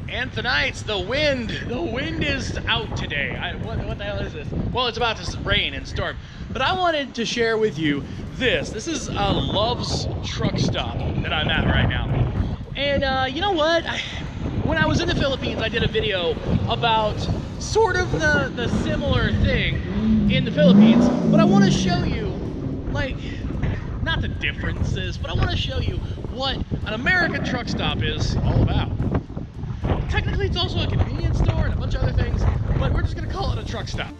Anthonites, the wind is out today. What the hell is this? Well, it's about to rain and storm. But I wanted to share with you this. This is Love's truck stop that I'm at right now. And you know what? When I was in the Philippines, I did a video about sort of the similar thing in the Philippines. But I want to show you, like, not the differences, but I want to show you what an American truck stop is all about. Technically, it's also a convenience store and a bunch of other things, but we're just gonna call it a truck stop.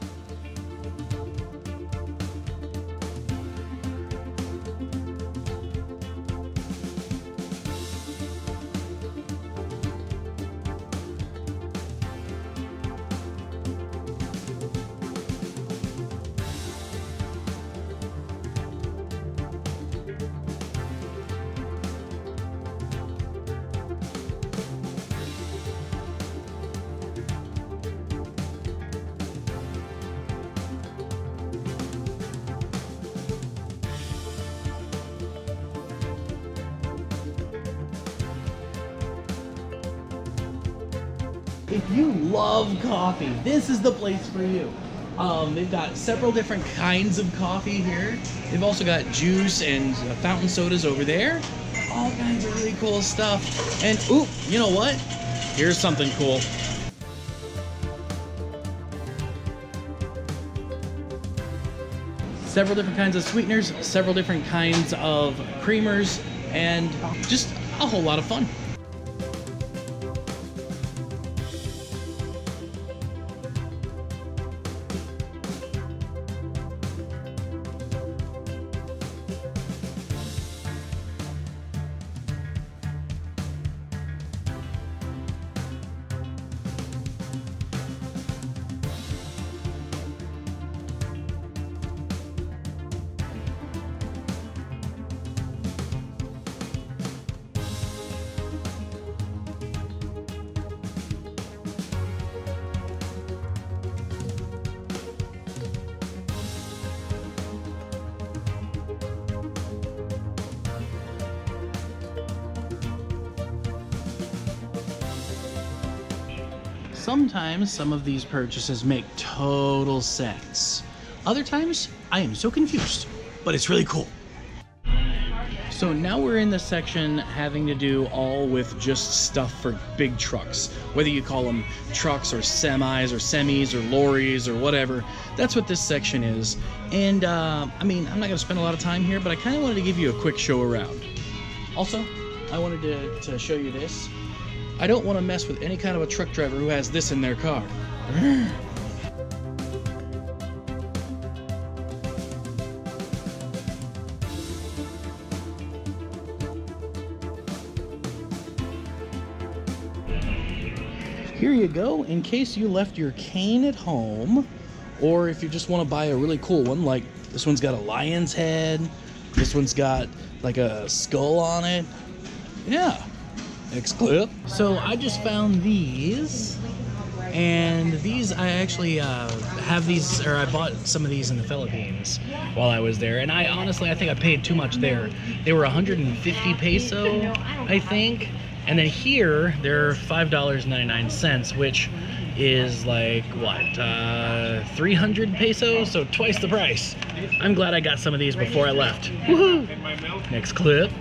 If you love coffee, this is the place for you. They've got several different kinds of coffee here. They've also got juice and fountain sodas over there. All kinds of really cool stuff. And, ooh, you know what? Here's something cool. Several different kinds of sweeteners, several different kinds of creamers, and just a whole lot of fun. Sometimes some of these purchases make total sense. Other times, I am so confused, but it's really cool. So now we're in the section having to do all with just stuff for big trucks. Whether you call them trucks or semis or semis or lorries or whatever, that's what this section is. And I mean, I'm not gonna spend a lot of time here, but I kind of wanted to give you a quick show around. Also, I wanted to show you this. I don't want to mess with any kind of a truck driver who has this in their car. Here you go, in case you left your cane at home, or if you just want to buy a really cool one, like this one's got a lion's head, this one's got like a skull on it. Yeah. Next clip. So I just found these, and these I actually have these, or I bought some of these in the Philippines while I was there, and I honestly think I paid too much there. They were 150 peso, I think, and then here they're $5.99, which is like what, 300 pesos, so twice the price. I'm glad I got some of these before I left. Woohoo! Next clip.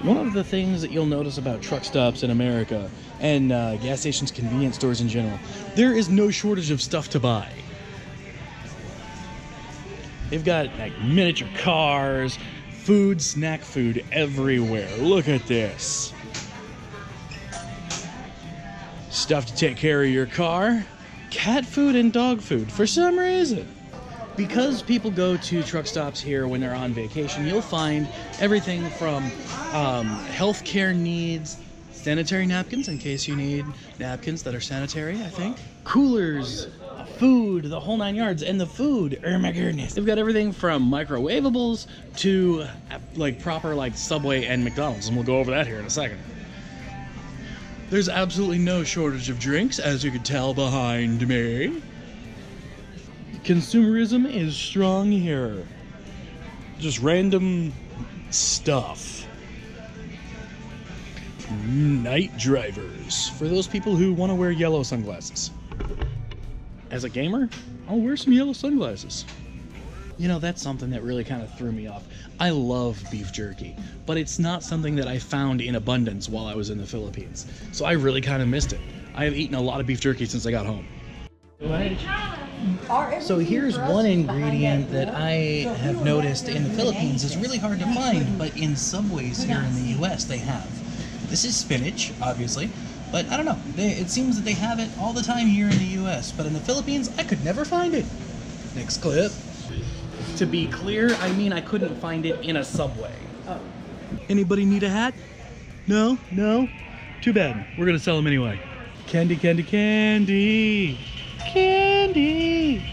One of the things that you'll notice about truck stops in America and gas stations, convenience stores in general, there is no shortage of stuff to buy. They've got like miniature cars, food, snack food everywhere. Look at this. Stuff to take care of your car, cat food and dog food for some reason. Because people go to truck stops here when they're on vacation, you'll find everything from healthcare needs, sanitary napkins in case you need napkins that are sanitary, I think, coolers, food, the whole 9 yards. And the food, oh my goodness, they've got everything from microwavables to like proper like Subway and McDonald's, and we'll go over that here in a second. There's absolutely no shortage of drinks, as you can tell behind me. Consumerism is strong here. Just random stuff. Night drivers, for those people who want to wear yellow sunglasses. As a gamer, I'll wear some yellow sunglasses. You know, that's something that really kind of threw me off. I love beef jerky, but it's not something that I found in abundance while I was in the Philippines. So I really kind of missed it. I have eaten a lot of beef jerky since I got home. So here's one ingredient that I have noticed in the Philippines is really hard to find, but in Subways here in the US they have. This is spinach, obviously, but I don't know. It seems that they have it all the time here in the US, but in the Philippines, I could never find it. Next clip. To be clear, I mean I couldn't find it in a Subway. Oh. Anybody need a hat? No? No? Too bad. We're gonna sell them anyway. Candy, candy, candy. Candy.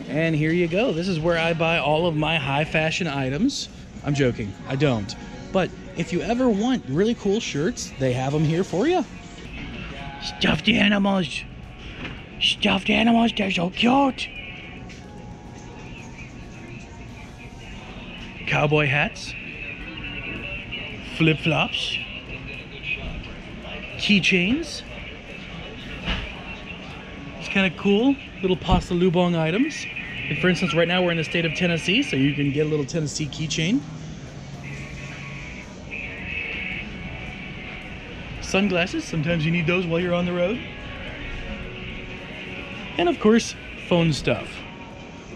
And here you go. This is where I buy all of my high fashion items. I'm joking. I don't. But if you ever want really cool shirts, they have them here for you. Stuffed animals. Stuffed animals, they're so cute. Cowboy hats. Flip-flops. Keychains. It's kind of cool. Little Pasta Lubong items. And for instance, right now we're in the state of Tennessee, so you can get a little Tennessee keychain. Sunglasses, sometimes you need those while you're on the road. And of course, phone stuff.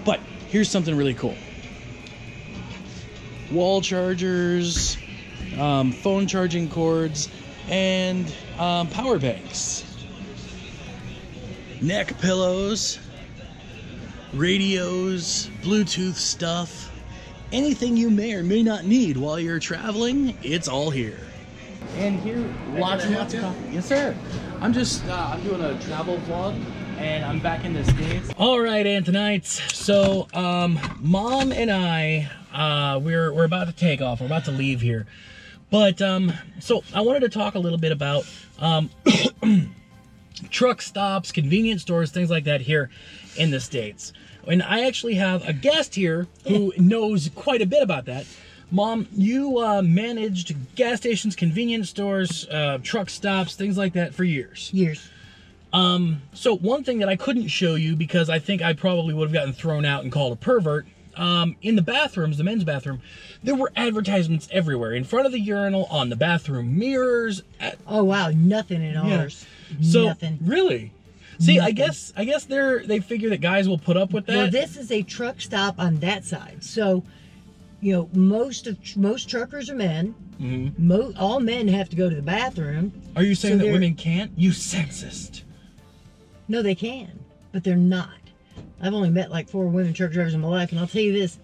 But here's something really cool. Wall chargers, phone charging cords, and power banks. Neck pillows, radios, Bluetooth stuff. Anything you may or may not need while you're traveling, it's all here. And here, lots and lots of coffee. Yes, sir. I'm doing a travel vlog, and I'm back in the States. All right, Antonites. So, Mom and I, we're about to take off. We're about to leave here. But, so I wanted to talk a little bit about, truck stops, convenience stores, things like that here in the States. And I actually have a guest here who knows quite a bit about that. Mom, you managed gas stations, convenience stores, truck stops, things like that for years. Years. So one thing that I couldn't show you because I think I probably would have gotten thrown out and called a pervert, in the bathrooms, the men's bathroom, there were advertisements everywhere. In front of the urinal, on the bathroom mirrors. Oh wow, nothing in ours. So, nothing. Really? See, Nothing. I guess they figure that guys will put up with that. Well, this is a truck stop on that side. So, you know, most truckers are men. Mm-hmm. All men have to go to the bathroom. Are you saying that women can't? You sexist. No, they can, but they're not. I've only met like 4 women truck drivers in my life, and I'll tell you this.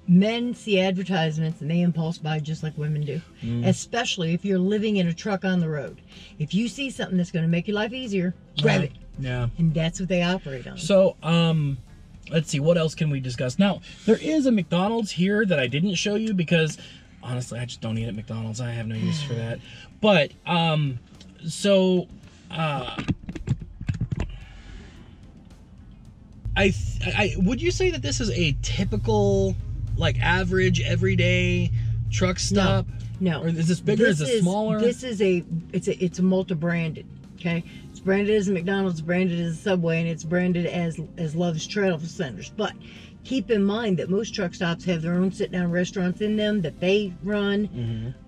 Men see advertisements and they impulse buy just like women do. Especially if you're living in a truck on the road. If you see something that's going to make your life easier, grab it. Yeah. And that's what they operate on. So, let's see, what else can we discuss? Now, there is a McDonald's here that I didn't show you because, honestly, I just don't eat at McDonald's. I have no use for that. But, would you say that this is a typical, like, average, everyday truck stop? No. Or is this bigger? Is it smaller? This is it's a multi-branded, okay? It's branded as a McDonald's, branded as a Subway, and it's branded as Love's Travel Centers. But keep in mind that most truck stops have their own sit-down restaurants in them that they run.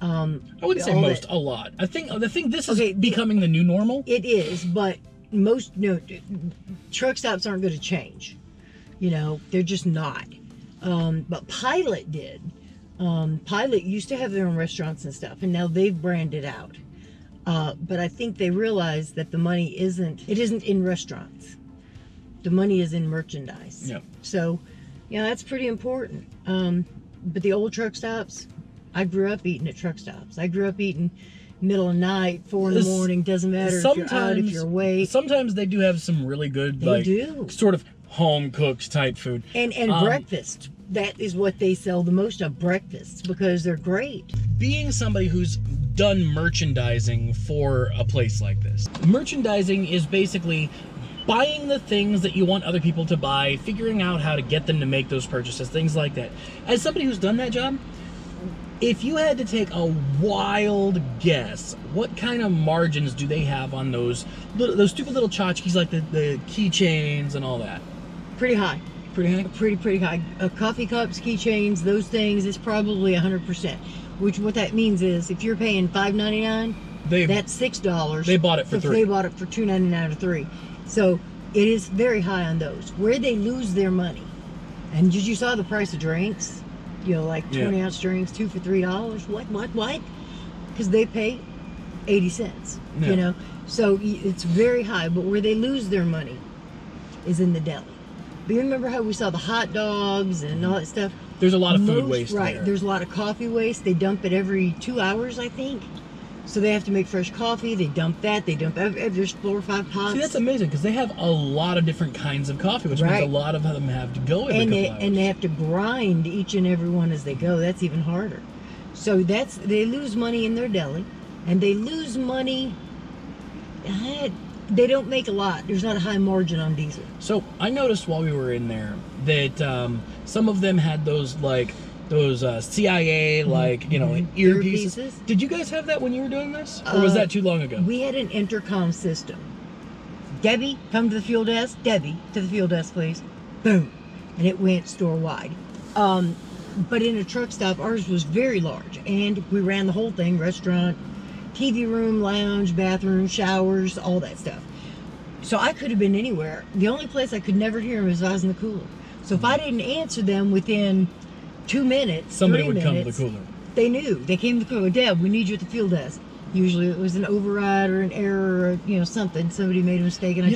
Mm-hmm. I wouldn't say most, a lot. I think this is becoming the new normal. It is, but most truck stops aren't going to change. You know, they're just not. But Pilot did. Pilot used to have their own restaurants and stuff, and now they've branded out. But I think they realized that the money isn't in restaurants. The money is in merchandise. Yep. So, yeah, that's pretty important. But the old truck stops, I grew up eating at truck stops. I grew up eating middle of night, 4 in the morning, doesn't matter if you're out, if you're awake. Sometimes they do have some really good, They do. sort of home cooked type food. And breakfast. That is what they sell the most of, breakfasts, because they're great. Being somebody who's done merchandising for a place like this, merchandising is basically buying the things that you want other people to buy, figuring out how to get them to make those purchases, things like that. As somebody who's done that job, if you had to take a wild guess, what kind of margins do they have on those stupid little tchotchkes, like the keychains and all that? Pretty high. Pretty high? Pretty high. Coffee cups, keychains, those things, it's probably 100%. Which, what that means is, if you're paying $5.99, that's $6. They bought it for $3. They bought it for $2.99 or $3. So it is very high on those. Where they lose their money, and you saw the price of drinks, you know, like 20-ounce drinks, 2 for $3. What? Because they pay 80 cents. Yeah. You know, so it's very high. But where they lose their money is in the deli. But you remember how we saw the hot dogs and all that stuff? There's a lot of food waste right, there. There's a lot of coffee waste. They dump it every 2 hours, I think. So they have to make fresh coffee. They dump that. There's 4 or 5 pots. See, that's amazing, because they have a lot of different kinds of coffee, which means a lot of them have to go every couple hours. And they have to grind each and every one as they go. That's even harder. So they lose money in their deli, and they lose money. They don't make a lot. There's not a high margin on diesel. So I noticed while we were in there that some of them had those CIA earpieces. Did you guys have that when you were doing this, or was that too long ago? We had an intercom system. Debbie, come to the fuel desk. Debbie, to the fuel desk, please. Boom, and it went store wide. But in a truck stop, ours was very large, and we ran the whole thing: restaurant, TV room, lounge, bathroom, showers, all that stuff. So I could have been anywhere. The only place I could never hear them is if I was in the cooler. So if I didn't answer them within 2 minutes, somebody would come to the cooler. They knew. They came to the cooler. Deb, we need you at the fuel desk. Usually it was an override or an error or something. Somebody made a mistake, and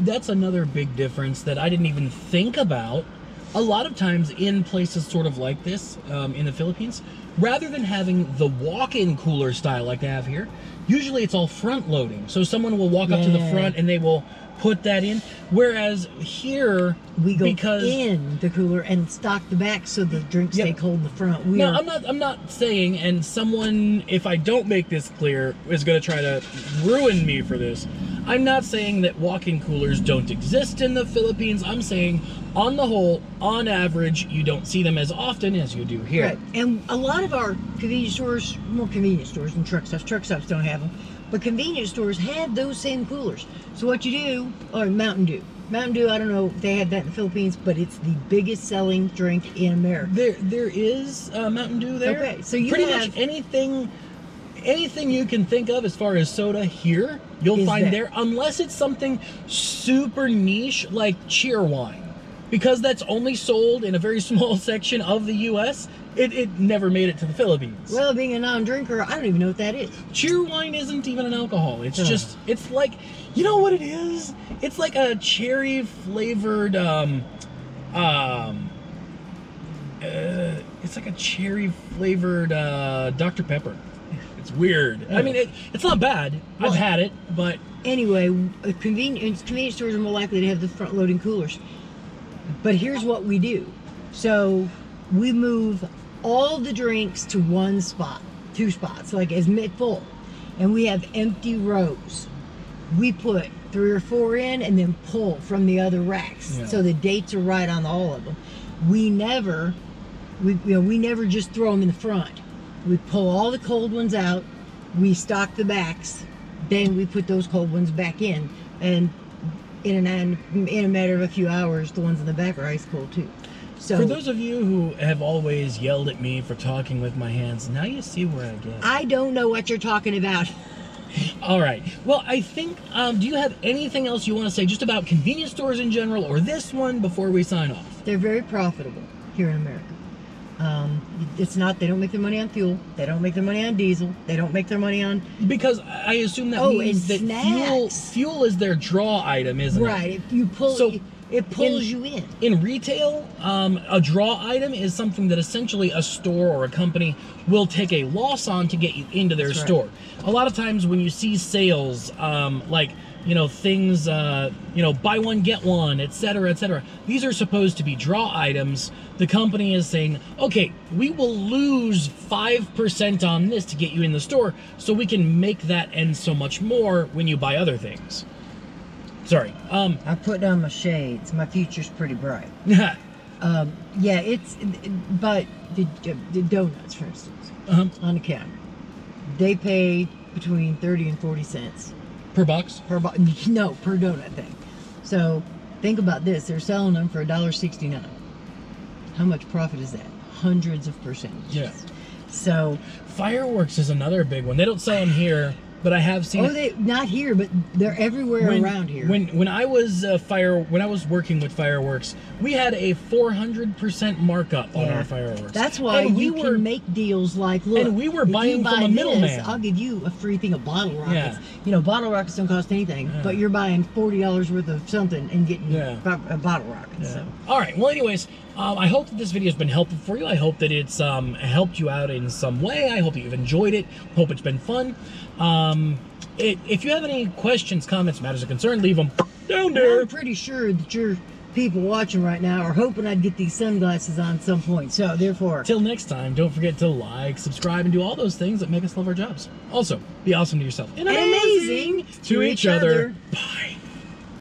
that's another big difference that I didn't even think about. A lot of times in places sort of like this, in the Philippines, rather than having the walk-in cooler style like they have here, usually it's all front loading. So someone will walk up to the front and they will put that in. Whereas here, we go in the cooler and stock the back so the drinks stay cold in the front. I'm not saying, and someone, if I don't make this clear, is going to try to ruin me for this. I'm not saying that walk-in coolers don't exist in the Philippines. I'm saying, on the whole, on average, you don't see them as often as you do here. Right. And a lot of our convenience stores, more convenience stores than truck stops don't have them, but convenience stores have those same coolers. So what you do, or Mountain Dew. Mountain Dew, I don't know if they have that in the Philippines, but it's the biggest selling drink in America. There is Mountain Dew there. Okay, so you pretty much anything you can think of as far as soda here, you'll find there, unless it's something super niche like Cheerwine. Because that's only sold in a very small section of the U.S., it never made it to the Philippines. Well, being a non-drinker, I don't even know what that is. Cheerwine isn't even an alcohol. It's just, it's like, you know what it is? It's like a cherry-flavored, it's like a cherry-flavored Dr. Pepper. It's weird. I mean, it's not bad. I've had it, but... Anyway, convenience stores are more likely to have the front-loading coolers. But here's what we do. So we move all the drinks to one spot, 2 spots, like as mid-full. And we have empty rows. We put 3 or 4 in and then pull from the other racks. Yeah. So the dates are right on all of them. We never just throw them in the front. We pull all the cold ones out. We stock the backs. Then we put those cold ones back in. And in a matter of a few hours, the ones in the back are ice cold too. So for those of you who have always yelled at me for talking with my hands, now you see where I get. I don't know what you're talking about. All right. Well, I think, do you have anything else you want to say just about convenience stores in general, or this one before we sign off? They're very profitable here in America. It's not, they don't make their money on fuel. They don't make their money on diesel. They don't make their money on... Because I assume that means that fuel is their draw item, isn't it? Right. If you pull... So it pulls you in. In retail, a draw item is something that essentially a store or a company will take a loss on to get you into their store. Right. A lot of times when you see sales, like things, buy one, get one, etc., etc. These are supposed to be draw items. The company is saying, okay, we will lose 5% on this to get you in the store so we can make that end so much more when you buy other things. Sorry. I put on my shades. My future's pretty bright. Yeah, but the donuts, for instance, on the counter, they pay between 30 and 40 cents. Per box? No, per donut thing. So think about this. They're selling them for $1.69. How much profit is that? Hundreds of percentages. Yeah. So Fireworks is another big one. They don't sell them here, but I have seen. they not here, but they're everywhere around here. When I was working with Fireworks, we had a 400% markup on our fireworks. That's why you can make deals like, look, and we were buying from a middleman. I'll give you a free thing of bottle rockets. Yeah. Bottle rockets don't cost anything, but you're buying $40 worth of something and getting a bottle rocket. Yeah. So. All right. Well, anyways, I hope that this video has been helpful for you. I hope that it's helped you out in some way. I hope that you've enjoyed it. Hope it's been fun. If you have any questions, comments, matters of concern, leave them down there. I'm pretty sure that your people watching right now are hoping I'd get these sunglasses on some point. So therefore, till next time, don't forget to like, subscribe, and do all those things that make us love our jobs. Also, be awesome to yourself and amazing to each other. Bye.